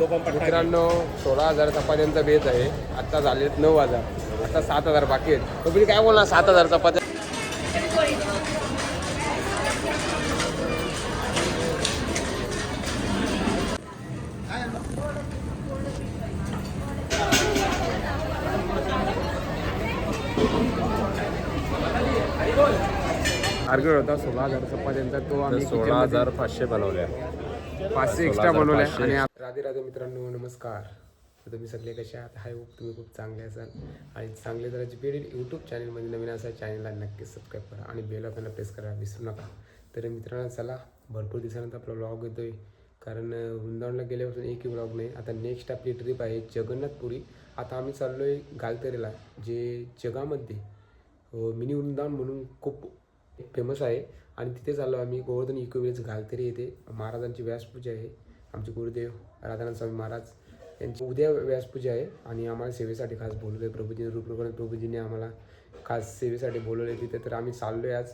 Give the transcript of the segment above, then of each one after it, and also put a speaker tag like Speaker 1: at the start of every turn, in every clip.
Speaker 1: मित्रांनो 16,000 चपात्यांचा बेत आहे. आता झालेत 9,000. आता 7,000 बाकी आहेत. तुम्ही काय बोलणार 7,000 चपात्या? टार्गेट होता 16,000 चपात्यांचा. तो आम्ही
Speaker 2: 16,500 बनवल्या.
Speaker 1: 500 एक्स्ट्रा बनवल्या. आणि राधे राधे मित्रांनो, नमस्कार. तर तुम्ही सगळे कसे आहात? हाय होप तुम्ही खूप चांगले असाल. आणि चांगले जराची पेड यूट्यूब चॅनलमध्ये नवीन असा चॅनलला नक्कीच सबस्क्राईब करा आणि बेल आयकॉनला प्रेस करायला विसरू नका. तर मित्रांनो चला, भरपूर दिवसानंतर आपला व्लॉग येतो आहे. कारण वृंदावनला गेल्यापासून एकही व्लॉग नाही. आता नेक्स्ट आपली ट्रिप आहे जगन्नाथपुरी. आता आम्ही चाललो आहे गालतेरेला, जे जगामध्ये मिनी वृंदावन म्हणून खूप फेमस आहे. आणि तिथे चाललो आम्ही. गोवर्धन इको विलेज गालतेरे येथे महाराजांची व्यासपूजा आहे. आमचे गुरुदेव राधानंद स्वामी महाराज यांची उद्या व्यासपूजा आहे. आणि आम्हाला सेवेसाठी खास बोलवलं आहे प्रभूजीने. रूपप्रकरण प्रभूजीने आम्हाला खास सेवेसाठी बोलवलं आहे तिथे. तर आम्ही चाललो आहे आज.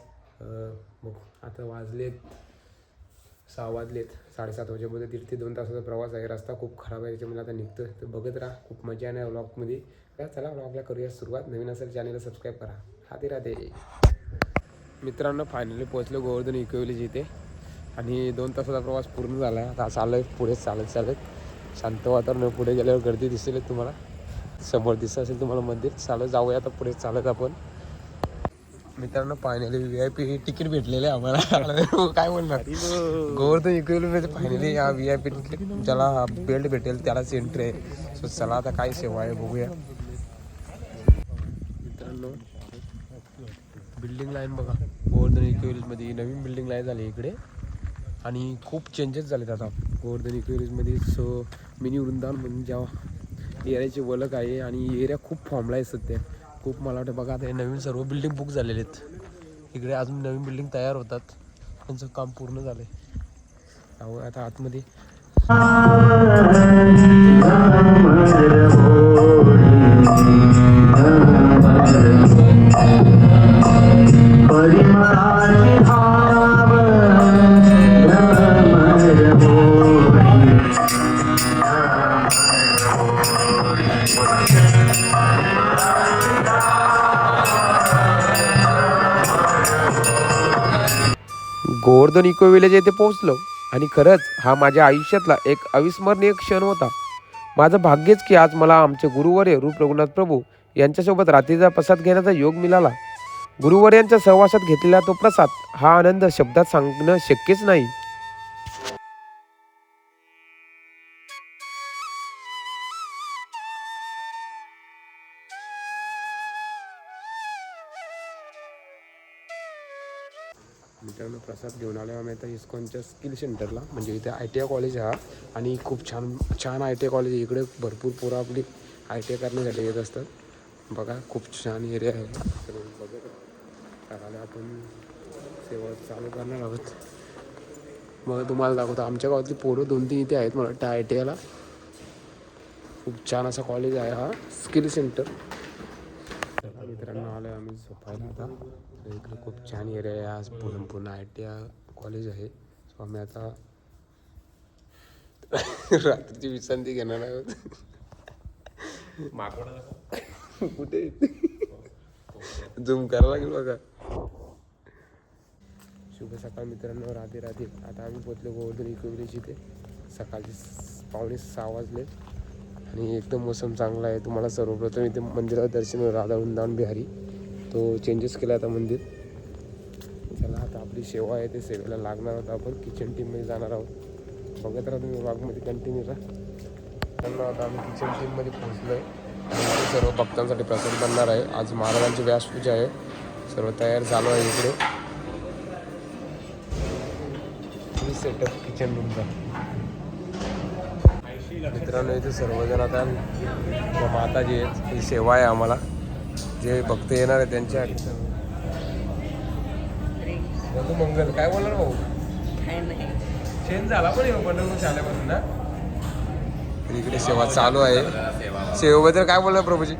Speaker 1: बघ आता वाजलेत 6 वाजलेत. 7:30 वाजेमध्ये 1.5 ते 2 तासाचा प्रवास आहे. रस्ता खूप खराब आहे, त्याच्यामुळे आता निघतो. तर बघत राहा, खूप मजा आहे व्लॉगमध्ये. चला व्लॉगला करूया सुरुवात. नवीन असेल चॅनलला सबस्क्राईब करा. राधे राधे मित्रांनो. फायनली पोहोचलो गोवर्धन इको विलेज इथे. आणि 2 तासाचा प्रवास पूर्ण झाला आहे. आता चाललं आहे पुढे चालत शांत वातावरण. पुढे गेल्यावर गर्दी दिसेल तुम्हाला. समोर दिसत असेल तुम्हाला मंदिर. चालत जाऊया आता पुढे चालत आपण. मित्रांनो फायनली VIP तिकीट भेटलेलं आहे आम्हाला. काय बोलणार, गोवर्धन इको विलेजमध्ये फायनली हा VIP तिकीट. ज्याला बेल्ट भेटेल त्यालाच एंट्री आहे. सो चला आता काय सेवा आहे बघूया. मित्रांनो बिल्डिंग लाईन बघा. गोवर्धन इको विलेजमध्ये नवीन बिल्डिंग लाईन झाली इकडे. आणि खूप चेंजेस झालेत आता गोवर्धन इको विलेजमध्ये. सो मिनी वृंदावन म्हणून जेव्हा एरियाची ओळख आहे. आणि एरिया खूप फॉर्मला आहे सध्या. खूप मला वाटतं बघा आता हे नवीन सर्व बिल्डिंग बुक झालेले आहेत. इकडे अजून नवीन बिल्डिंग तयार होतात. त्यांचं काम पूर्ण झालं आहे. आता आतमध्ये गोवर्धन इको विलेज येथे पोहोचलो. आणि खरंच हा माझ्या आयुष्यातला एक अविस्मरणीय क्षण होता. माझं भाग्यच की आज मला आमचे गुरुवर्य रूप रघुनाथ प्रभू यांच्यासोबत रात्रीचा प्रसाद घेण्याचा योग मिळाला. गुरुवर्यांच्या सहवासात घेतलेला तो प्रसाद, हा आनंद शब्दात सांगणं शक्यच नाही. मित्रांनो प्रसाद घेऊन आलो आम्ही आता इस्कॉनच्या स्किल सेंटरला. म्हणजे इथे ITI कॉलेज आहे. आणि खूप छान ITI कॉलेज आहे. इकडे भरपूर पोरं आपली ITI करण्यासाठी येत असतात. बघा खूप छान एरिया आहे. तर बघत त्याला आपण सेवा चालू करणार आहोत. मग तुम्हाला दाखवतो आमच्या गावातली पोरं 2-3 इथे आहेत मला वाटतं ITIला. खूप छान असा कॉलेज आहे हा स्किल सेंटर. मित्रांनो आलो आम्ही झोपायला आता. इकडे खूप छान एरिया आहे. आज पूर्ण ITI कॉलेज आहे. सो आम्ही आता रात्रीची विश्रांती घेणार आहोत. कुठे झूम करायला लागेल बघा. शुभ सकाळ मित्रांनो, राधे राधे. आता आम्ही पोहोचलो गोवर्धन इको विलेज इथे. सकाळचे 5:45 वाजले. आणि एकदम मोसम चांगला आहे. तुम्हाला सर्वप्रथम इथे मंदिरात दर्शन राधा वृंदावन बिहारी. तो चेंजेस केला आता मंदिर. चला आता आपली सेवा आहे ते सेवेला लागणार आहोत आपण. किचन टीममध्ये जाणार आहोत. बघत राहा तुम्ही व्लॉगमध्ये कंटिन्यू राहा. त्यांना आता आम्ही किचन टीममध्ये पोहोचलो आहे. आणि सर्व भक्तांसाठी प्रसाद बनणार आहे. आज महाराजांची व्यासपूजा आहे. सर्व तयार झालो आहे इकडे. सेटअप किचन रूमचा. मित्रांनो इथे सर्वजण आता माता जी आहेत ही सेवा आहे आम्हाला. जे भक्त येणार आहे त्यांच्यासाठी. मंगल काय बोलणार भाऊ? चेंज झाला पण पंढरपूर शाळेपासून ना. इकडे सेवा चालू आहे. सेवेबद्दल काय बोलणार प्रभूजी?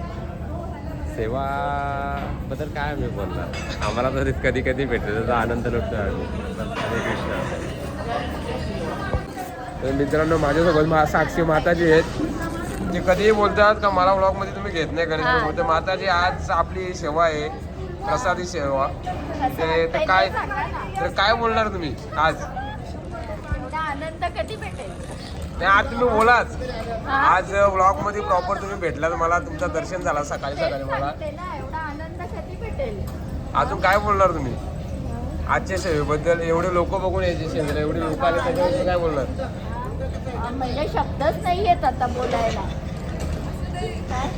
Speaker 2: सेवाबद्दल काय आम्ही बोलणार, आम्हाला तर कधी कधी भेटतो त्याचा आनंद लुटतो आम्ही. हरे कृष्ण.
Speaker 1: तर मित्रांनो माझ्यासोबत साक्षी माताजी आहेत. ते कधीही बोलतात का मला व्लॉगमध्ये तुम्ही घेत नाही गणेश प्रभू. तर माताजी आज आपली सेवा आहे, प्रसादी सेवा. ते काय बोलणार तुम्ही आज?
Speaker 3: आनंद कधी भेटेल?
Speaker 1: नाही आज तुम्ही बोलाच. आज व्लॉग मध्ये प्रॉपर तुम्ही भेटलात मला, तुमचं दर्शन झाला सकाळी मला.
Speaker 3: एवढा आनंद कधी भेटेल?
Speaker 1: अजून काय बोलणार तुम्ही आजच्या सेवेबद्दल? एवढे लोक बघून यायचे सेवेला, एवढे लोक आले त्याच्याबद्दल काय बोलणार?
Speaker 3: म्हणजे शब्दच नाही येत आता बोलायला. काय?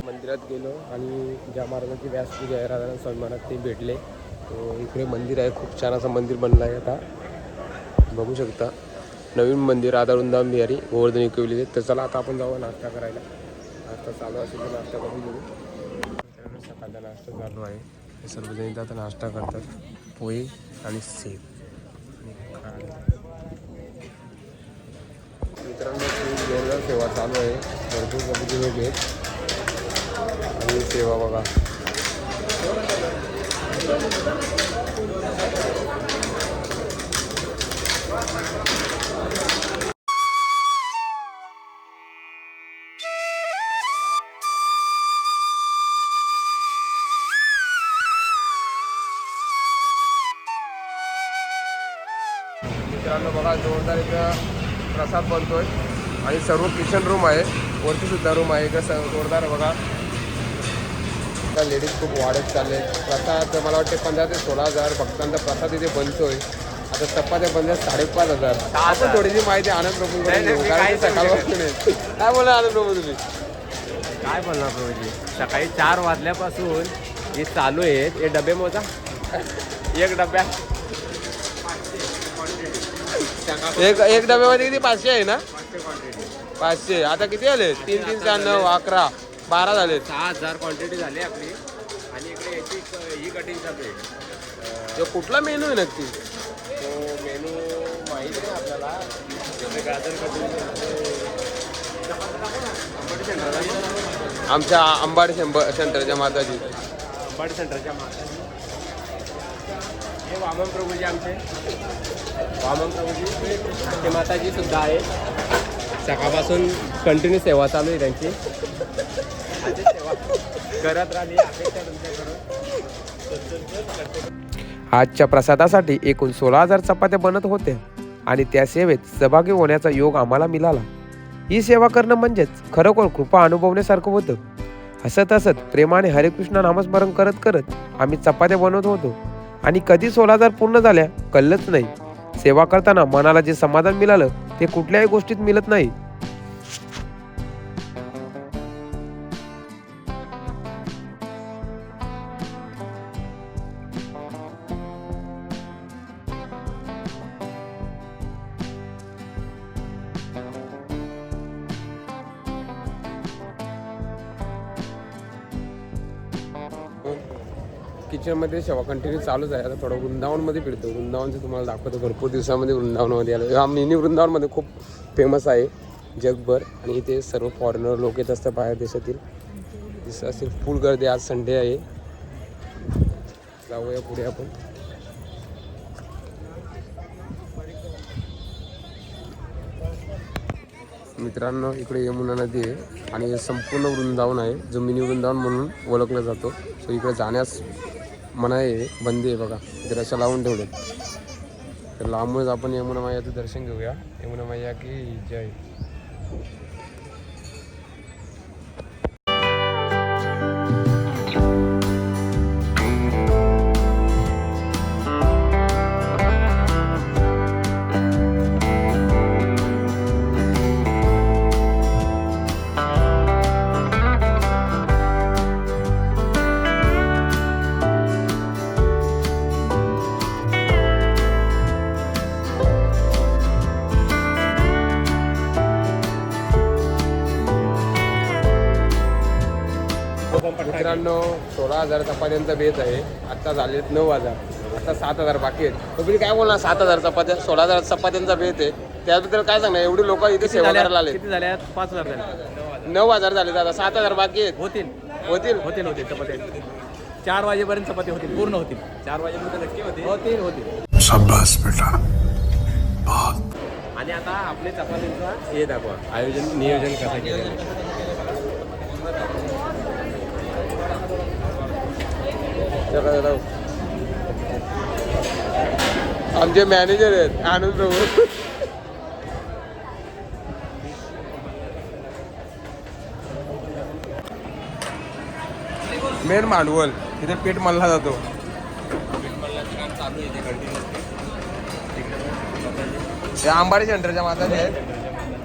Speaker 1: मंदिरात गेलो आणि ज्या महाराजांची व्यासपूजा आहे राधा सन्मानात ते भेटले. तो इकडे मंदिर आहे, खूप छान असं मंदिर बनलं आहे. आता बघू शकता नवीन मंदिर राधा वृंदावन बिहारी गोवर्धन इकवलेले. तर चला आता आपण जाऊ नाश्ता करायला. नाश्ता चालू असेल तर नाश्ता करून घेऊ. सकाळचा नाश्ता चालू आहे. हे सर्वजण इथं आता नाश्ता करतात, पोहे आणि सेब आणि मित्रांनो खूप जोरदार सेवा चालू आहे. भरपूर कधी लोक आहेत आणि सेवा बघा. मित्रांनो बघा जोरदार इथं प्रसाद बनतोय आणि सर्व किचन रूम आहे, वरती सुद्धा रूम आहे. इकडं जोरदार बघा. आता लेडीज खूप वाढत चालले. प्रसाद मला वाटते 15,000 ते 16,000 भक्तांचा प्रसाद इथे बनतोय. आता चपात्या बनल्या 5,500. आपण थोडीशी माहिती आनंद प्रभूंकडे घेऊ, कारण सकाळपासून काय बोला आनंद प्रभू तुम्ही?
Speaker 2: काय बोलणार प्रभूजी, सकाळी 4 वाजल्यापासून हे चालू आहेत. हे डबे मोजा, एक डब्या
Speaker 1: एक डब्यामध्ये किती 500 आहे ना? 500. आता किती आले? 3 3 4 9 11 12 झाले.
Speaker 2: 6,000 क्वांटिटी झाली आपली. आणि इकडे याची ही कटिंग चालू आहे.
Speaker 1: तो कुठला मेनू आहे नक्की?
Speaker 2: तो मेनू माहीत आहे आपल्याला. गाजर कटिंग
Speaker 1: आमच्या अंबाडी सेंटरच्या माताजी.
Speaker 2: अंबाडी सेंटरच्या माताजी. हे वामन प्रभूजी आमचे. वामन प्रभूजी ते माताजी सुद्धा आहे. सकाळपासून कंटिन्यू सेवा चालू आहे त्यांची. सेवा करत राहिली अपेक्षा तुमच्याकडून.
Speaker 1: आजच्या प्रसादासाठी एकूण 16,000 चपात्या बनत होत्या आणि त्या सेवेत सहभागी होण्याचा योग आम्हाला मिळाला. ही सेवा करणं म्हणजेच खरोखर कृपा अनुभवण्यासारखं होतं. हसत हसत प्रेमाने हरेकृष्ण नामस्मरण करत करत आम्ही चपात्या बनवत होतो आणि कधी 16,000 पूर्ण झाल्या कळलंच नाही. सेवा करताना मनाला जे समाधान मिळालं ते कुठल्याही गोष्टीत मिळत नाही. किचनमध्ये सेवा कंटिन्यू चालूच आहे. आता थोडं वृंदावनमध्ये फिरतो. वृंदावनचं तुम्हाला दाखवतो. भरपूर दिवसामध्ये वृंदावनमध्ये आलो. हा मिनी वृंदावनमध्ये खूप फेमस आहे जगभर आणि इथे सर्व फॉरेनर लोक येत असतात बाहेर देशातील. दिसत असेल फुल गर्दी. आज संडे आहे. जाऊया पुढे आपण. मित्रांनो इकडे यमुना नदी आहे आणि संपूर्ण वृंदावन आहे, जो मिनी वृंदावन म्हणून ओळखला जातो. सो इकडे जाण्यास मनाई आहे, बंदी आहे बघा. इथे रस्ता लावून ठेवले. तर लांबूनच आपण यमुना मैयाचं दर्शन घेऊया. यमुना मैया की जय. मित्रांनो 16,000 चपात्यांचा बेत आहे. आत्ता झालेत 9,000. आता 7,000 बाकी आहेत. तुम्ही काय बोलणार 7,000 चपात्या 16,000 चपात्यांचा बेत आहे. त्याबद्दल काय सांगणार? एवढी लोक इथे सेवा करायला आले.
Speaker 2: किती झाल्या? 5,000 झाले.
Speaker 1: 9,000 झाले दादा. 7,000 बाकी आहेत.
Speaker 2: होतील
Speaker 1: होतील
Speaker 2: चपात्या 4 वाजेपर्यंत चपाती होतील, पूर्ण होतील. 4 वाजेपर्यंत नक्की होतील.
Speaker 4: शाबाश बेटा.
Speaker 2: आणि आता आपले चपातींचा हे दाखवा, नियोजन कसं केलं.
Speaker 1: आमचे मॅनेजर आहेत आनंद प्रभू. मेन मांडवल तिथे पीठ मळला जातो. हे आंबाडी सेंटरच्या माताचे आहेत.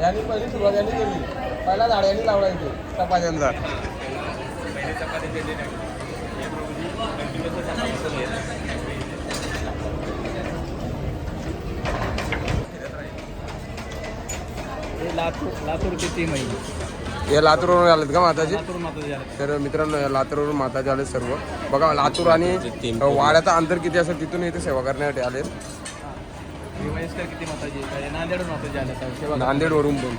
Speaker 1: यांनी पहिली सुरुवात यांनी केली. पहिला झाड यांनी लावला इथे चपात्यांचा.
Speaker 2: लातूरचे टीम आहे.
Speaker 1: हे लातूरवरून आलेत का माताजी?
Speaker 2: लातूर माताजी आले.
Speaker 1: तर मित्रांनो या लातूरवरून माताजी आले सर्व. बघा लातूर आणि वाड्याचं अंतर किती असेल तिथून इथे सेवा करण्यासाठी आले.
Speaker 2: किती माताजी? नांदेडून माताजी आले.
Speaker 1: नांदेडवरून पण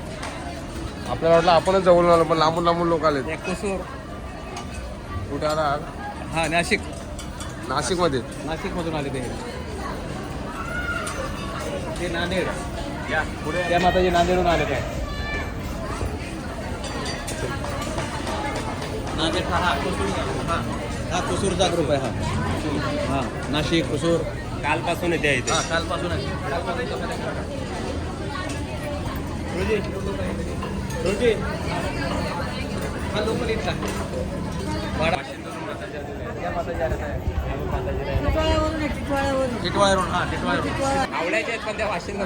Speaker 1: आपल्याला वाटलं आपणच जवळून आलो पण लांबून लांबून लोक आले.
Speaker 2: कुसूर
Speaker 1: कुठे आला?
Speaker 2: हा नाशिक.
Speaker 1: नाशिकमध्ये.
Speaker 2: नाशिकमधून आले ते नांदेड. त्या माताजी नांदेडून आले काय? नांदेड हा कुसूरचा ग्रुप आहे. हा नाशिक कुसूर कालपासून येते इथे. कालपासून हा लोकल इथला टिटवाळ्यावरून. हा टिटवाळ्यावरून आवड्याच्या आहेत पण त्या Washind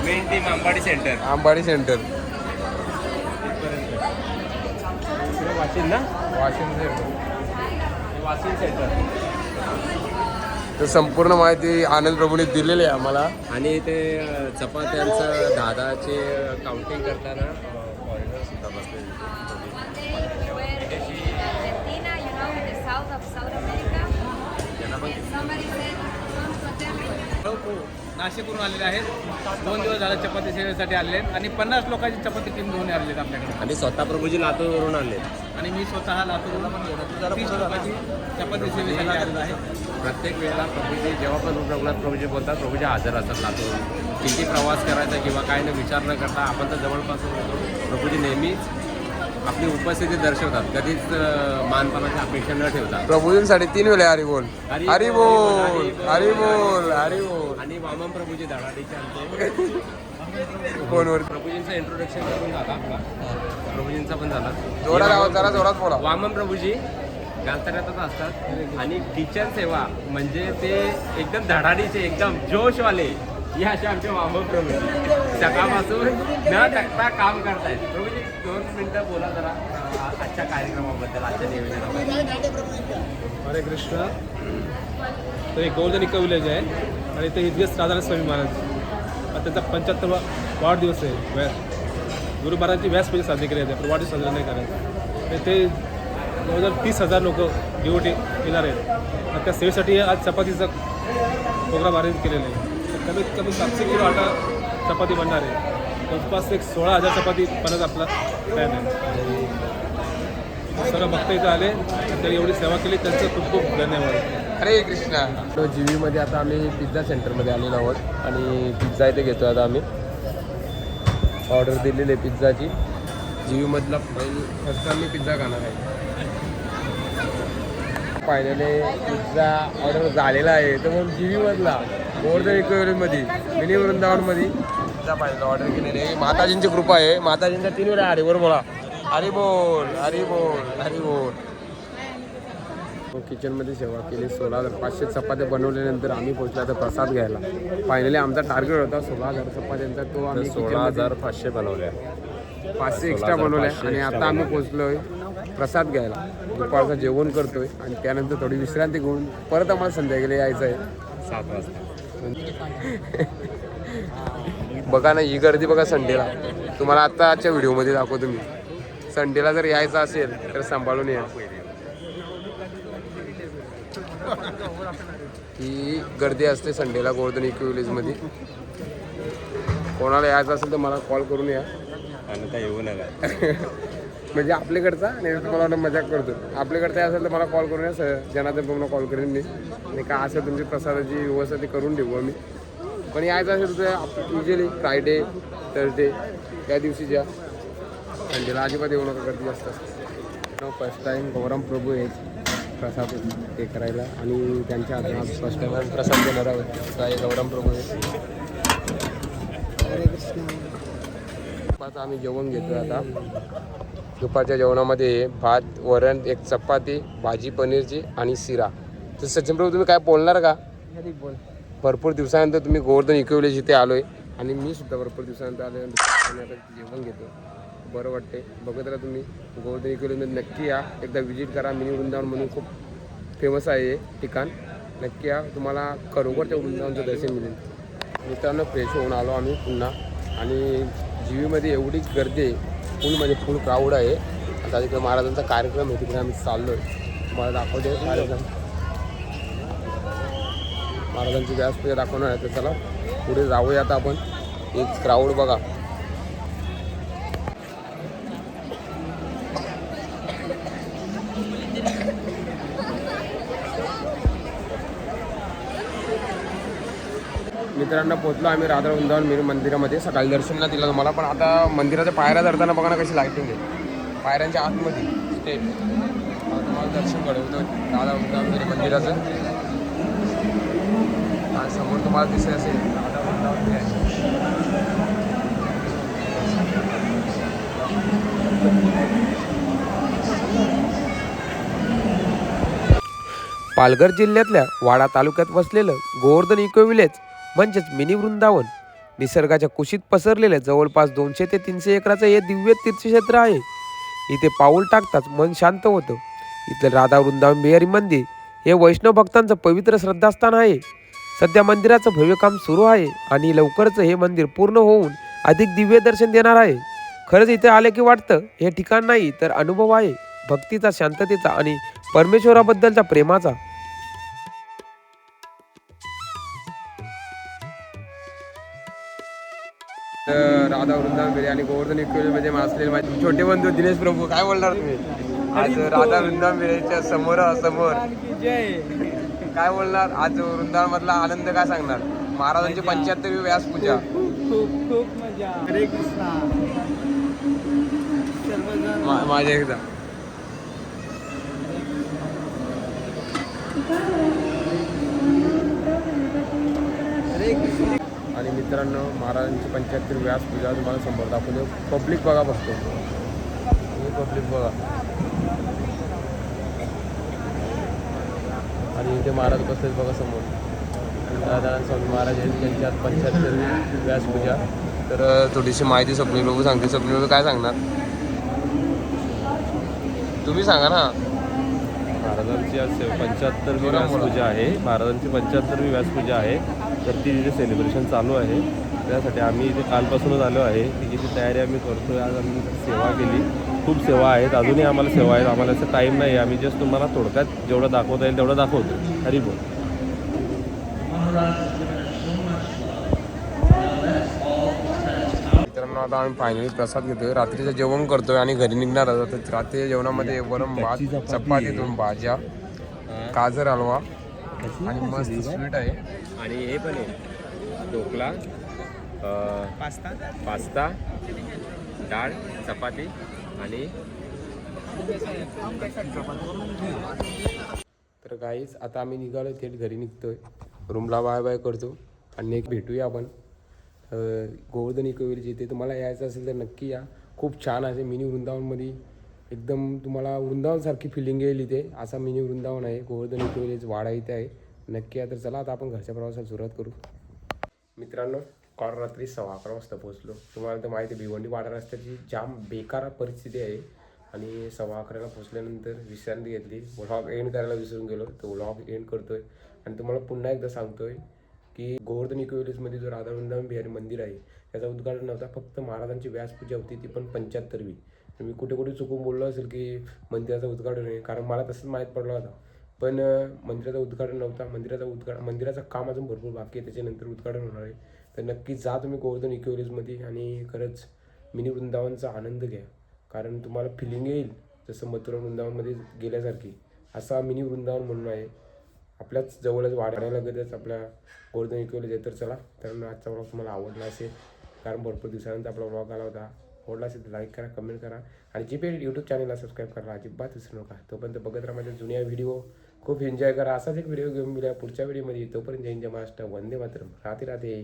Speaker 2: main team Ambadi center.
Speaker 1: Ambadi center
Speaker 2: Washind ना?
Speaker 1: वाशिम सेंटर.
Speaker 2: वाशिंद सेंटर.
Speaker 1: तर संपूर्ण माहिती आनंद प्रभूने दिलेली आहे आम्हाला.
Speaker 2: आणि ते चपात्यांचं दादाचे काउंटिंग करताना फॉरेनर सुद्धा बसले. नाशिकवरून आलेले आहेत. 2 दिवस झाले चपाती सेवेसाठी आलेले आहेत आणि 50 लोकांची चपाती टीम घेऊन आलेले आहेत आपल्याकडे. आणि स्वतः प्रभूजी लातूरवरून आले. आणि मी स्वतः लातूरवरून पण 30 लोकांची चपाती सेवेसाठी आलेलो आहे. प्रत्येक वेळेला प्रभूजी जेव्हा पण रघुनाथ प्रभूजी बोलतात प्रभूजी हजर असतात लातूर. किती प्रवास करायचा किंवा काय न विचार न करता आपण तर जवळपासून होतो. प्रभूजी नेहमीच आपली उपस्थिती दर्शवतात. कधीच मानपानाची अपेक्षा न ठेवतात.
Speaker 1: प्रभूजींसाठी 3 वेळा हरी बोल हरी बोल हरी बोल हरी बोल.
Speaker 2: आणि वामन प्रभूजी धडाडीचे आमचे
Speaker 1: फोनवर
Speaker 2: प्रभूजींचं इंट्रोडक्शन करून झाला आपला. प्रभूजींचा पण झाला.
Speaker 1: जरा जोरात बोला.
Speaker 2: वामन प्रभूजी गालतऱ्यातच असतात आणि किचन सेवा म्हणजे ते एकदम धडाडीचे एकदम जोशवाले हे असे आमचे वामन प्रभूजी सकाळपासून न थकता काम करतायत. प्रभूजी 2 मिनिटं बोला जरा आजच्या कार्यक्रमाबद्दल, आजच्या नियोजनाबद्दल.
Speaker 5: हरे कृष्ण. तर एक गोवर्धन इको विलेज आहे आणि ते इतिहास राधानाथ स्वामी महाराज आता त्यांचा 75वा वाढदिवस आहे. गुरु महाराजांची व्यासपूजा साजरी केली जाते. वाढदिवस साजरा नाही करायचा. आणि ते जवळजवळ 30,000 लोक डिवोटी येणार आहेत. आणि त्या सेवेसाठी आज चपातीचा प्रोग्राम अरेंज केलेला आहे. कमीत कमी 700 किलो आटा चपाती बनणार आहे. जवळपास एक 16,000 चपाती बनत आपला प्लॅन आहे. सर्व भक्त इथं आले त्यांनी एवढी सेवा केली त्यांचं खूप खूप धन्यवाद.
Speaker 1: हरे कृष्णा.
Speaker 2: जीवीमध्ये आता आम्ही पिझ्झा सेंटरमध्ये आलेलो आहोत आणि पिझ्झा इथे घेतो. आता आम्ही ऑर्डर दिलेली आहे पिझ्झाची. जीवीमधला
Speaker 1: फर्स्ट आम्ही पिझ्झा खाणार आहे. फायनली पिझ्झा ऑर्डर झालेला आहे. तर मग जीवीमधला गोवर्धन इकोमध्ये मिनी वृंदावनमध्ये पिझ्झा फायनल ऑर्डर केलेली आहे. माताजींची कृपा आहे. माताजींचा 3 वेळा हरी बोल बोला. हरी बोल हरी बोल हरी बोल. किचनमध्ये सेवा केली. 16,500 चपात्या बनवल्यानंतर आम्ही पोहोचलो आता प्रसाद घ्यायला. फायनली आमचा टार्गेट होता 16,000 चपात्यांचा. तो आम्ही
Speaker 2: 16,500 बनवल्या.
Speaker 1: 500 एक्स्ट्रा बनवल्या आणि आता आम्ही पोहोचलोय प्रसाद घ्यायला दुपारचं जेवण करतोय आणि त्यानंतर थोडी विश्रांती घेऊन परत आम्हाला संध्याकाळी यायचं आहे
Speaker 2: 7 वाजता.
Speaker 1: बघा ना ही गर्दी बघा संडेला. तुम्हाला आत्ताच्या व्हिडिओमध्ये दाखवतो मी. संडेला जर यायचं असेल तर सांभाळून या. ही गर्दी असते संडेला गोवर्धन इको विलेजमध्ये. कोणाला यायचं असेल तर मला कॉल करून या.
Speaker 2: आणि काय येऊ नका.
Speaker 1: म्हणजे आपल्याकडचा आणि तुम्हाला मजाक करतो. आपल्याकडचा असेल तर मला कॉल करून या सर. जनार्दन भाऊंना कॉल करेन मी आणि काय असेल तुमची प्रसादाची व्यवस्था ती करून देऊ आम्ही. पण यायचं असेल तर युजली फ्रायडे थर्सडे त्या दिवशीच्या संडेला अजिबात येऊ नका, गर्दी जास्त असते. फर्स्ट टाईम गौरम प्रभू आहेत प्रसाद हे करायला आणि त्यांच्या हातात फर्स्ट टाईम आम्ही प्रसाद देणार आहोत. काय गौरम प्रभू आहेत. आता आम्ही जेवण घेतो. आता दुपारच्या जेवणामध्ये भात, वरण, एक चपाती, भाजी पनीरची आणि शिरा. तर सचिन प्रभू तुम्ही काय बोलणार का? भरपूर दिवसानंतर तुम्ही गोवर्धन इको विलेज इथे आलो आहे आणि मी सुद्धा भरपूर दिवसानंतर आलो आहे. आता जेवण घेतो, बरं वाटते. बघत राहा तुम्ही गोवर्धन इको विलेजमध्ये नक्की या, एकदा विजिट करा. मिनी वृंदावन म्हणून खूप फेमस आहे हे ठिकाण. नक्की या, तुम्हाला खरोखरच्या वृंदावनचं दर्शन मिळेल. मित्रांनो फ्रेश होऊन आलो आम्ही पुन्हा आणि जीवीमध्ये एवढीच गर्दी आहे, फुल फुल क्राऊड आहे. आता तिकडे महाराजांचा कार्यक्रम आहे, तिकडे आम्ही चाललो आहे. तुम्हाला दाखवते कार्यक्रम. महाराजांची व्यासपूजा दाखवणार आहे. तर चला पुढे जाऊया आता आपण. एक क्राऊड बघा. मित्रांनो पोहोचलो आम्ही राधा वृंदावन मिनी मंदिरामध्ये. सकाळी दर्शनला दिलं तुम्हाला, पण आता मंदिराच्या पायऱ्या चढताना बघा ना कशी लाईटिंग आहे. पायऱ्यांच्या आतमध्ये स्टेट तुम्हाला दर्शन घडवतो राधा वृंदावन मिनी मंदिराचं. आणि समोर तुम्हाला दिसत असेल राधा वृंदावन मिनी. पालघर जिल्ह्यातल्या वाडा तालुक्यात वसलेलं गोवर्धन इको विलेज म्हणजेच मिनी वृंदावन निसर्गाच्या कुशीत पसरलेलं जवळपास 200 ते 300 एकराचं हे दिव्य तीर्थक्षेत्र आहे. इथे पाऊल टाकताच मन शांत होतं. इथलं राधा वृंदावन बिहारी मंदिर हे वैष्णव भक्तांचं पवित्र श्रद्धास्थान आहे. सध्या मंदिराचं भव्य काम सुरू आहे आणि लवकरच हे मंदिर पूर्ण होऊन अधिक दिव्य दर्शन देणार आहे. खरंच इथे आले की वाटतं हे ठिकाण नाही तर अनुभव आहे भक्तीचा, शांततेचा आणि परमेश्वराबद्दलच्या प्रेमाचा. राधा वृंदावन बिहारी आणि गोवर्धन इको विलेजमध्ये असलेले माझे छोटे बंधू दिनेश प्रभू, काय बोलणार तुम्ही आज राधा वृंदावन बिहारीच्या समोर काय बोलणार? आज वृंदावन मधला आनंद काय सांगणार? महाराजांची 75वी व्यासपूजा.
Speaker 4: खूप मजा. हरे कृष्णा. सर्वजण
Speaker 1: माझ्या एकदा
Speaker 4: हरे कृष्ण.
Speaker 1: आणि मित्रांनो महाराजांची 75वी व्यासपूजा तुम्हाला समोर दाखवतो. पब्लिक बघा बसतो, हे पब्लिक बघा. आणि इथे महाराज बसलेत बघा समोर. राधाराम स्वामी महाराज आहेत, त्यांच्या 75वी व्यासपूजा. तर थोडीशी माहिती स्वप्नील प्रभू सांगते. स्वप्नील प्रभू काय सांगणार? तुम्ही सांगा ना.
Speaker 5: महाराजांची आज 75वी व्यासपूजा आहे. महाराजांची 75वी व्यासपूजा आहे. तर ती तिथे सेलिब्रेशन चालू आहे. त्यासाठी आम्ही इथे कालपासूनच आलो आहे. तिची तयारी आम्ही करतो. आज आम्ही सेवा केली. खूप सेवा आहेत, अजूनही आम्हाला सेवा आहेत. आम्हाला असं टाईम नाही. आम्ही जस्ट तुम्हाला थोडक्यात जेवढं दाखवता येईल तेवढं दाखवतो. हरी बोल.
Speaker 1: मित्रांनो आता आम्ही फायनली प्रसाद घेतोय. रात्रीचं जेवण करतोय आणि घरी निघणार आहोत. तर रात्रीच्या जेवणामध्ये वरण भात, चपाती, 2 भाज्या, गाजर हलवा आणि मस्त स्वीट आहे.
Speaker 2: आणि हे पण आहे ढोकळा, पास्ता, डाळ, चपाती आणि
Speaker 1: तर गाईज आता आम्ही निघालो, थेट घरी निघतोय. रूमला बाय बाय करतो आणि एक भेटूया आपण गोवर्धन इको विलेज. इथे तुम्हाला यायचं असेल तर नक्की या. खूप छान आहे मिनी वृंदावनमध्ये. एकदम तुम्हाला वृंदावनसारखी फिलिंग येईल इथे. असा मिनी वृंदावन आहे गोवर्धन इको विलेज वाडा इथे आहे. नक्की या. तर चला आता आपण घरच्या प्रवासाला सुरुवात करू. मित्रांनो काल रात्री 11:15 वाजता पोहोचलो. तुम्हाला तर माहिती आहे भिवंडी वाडा रस्त्याची जाम बेकार परिस्थिती आहे आणि 11:15ला पोचल्यानंतर विश्रांती घेतली. व्लॉग एंड करायला विसरून गेलो, तो व्लॉग एंड करतोय. आणि तुम्हाला पुन्हा एकदा सांगतोय की गोवर्धन इको विलेजमध्ये जो राधा वृंदावन बिहारी मंदिर आहे त्याचं उद्घाटन नव्हता, फक्त महाराजांची व्यासपूजा होती, ती पण 75वी. मी कुठे कुठे चुकून बोललो असेल की मंदिराचं उद्घाटन आहे, कारण मला तसंच माहीत पडलं होतं. पण मंदिराचं उद्घाटन नव्हता. मंदिराचं काम अजून भरपूर बाकी आहे, त्याच्यानंतर उद्घाटन होणार आहे. तर नक्की जा तुम्ही गोवर्धन इको विलेजमध्ये आणि खरंच मिनी वृंदावनचा आनंद घ्या, कारण तुम्हाला फिलिंग येईल जसं मथुरा वृंदावनमध्ये गेल्यासारखी. असा मिनी वृंदावन म्हणून आहे आपल्याच जवळच वाढण्यालगतच आपल्या गोवर्धन इको विलेज आहे. तर चला, तर आजचा व्लॉग तुम्हाला आवडला असेल, कारण भरपूर दिवसानंतर आपला व्लॉग आला होता. आवडला असेल तर लाईक करा, कमेंट करा आणि GP यूट्यूब चॅनलला सबस्क्राईब करायला अजिबात विसरू नका. तोपर्यंत बघत राहा माझ्या जुन्या व्हिडिओ, खूप एन्जॉय करा. असाच एक व्हिडिओ घेऊन मिळूया पुढच्या व्हिडिओमध्ये. तोपर्यंत जय हिंद, जय महाराष्ट्र, वंदे मातरम. राधे राधे.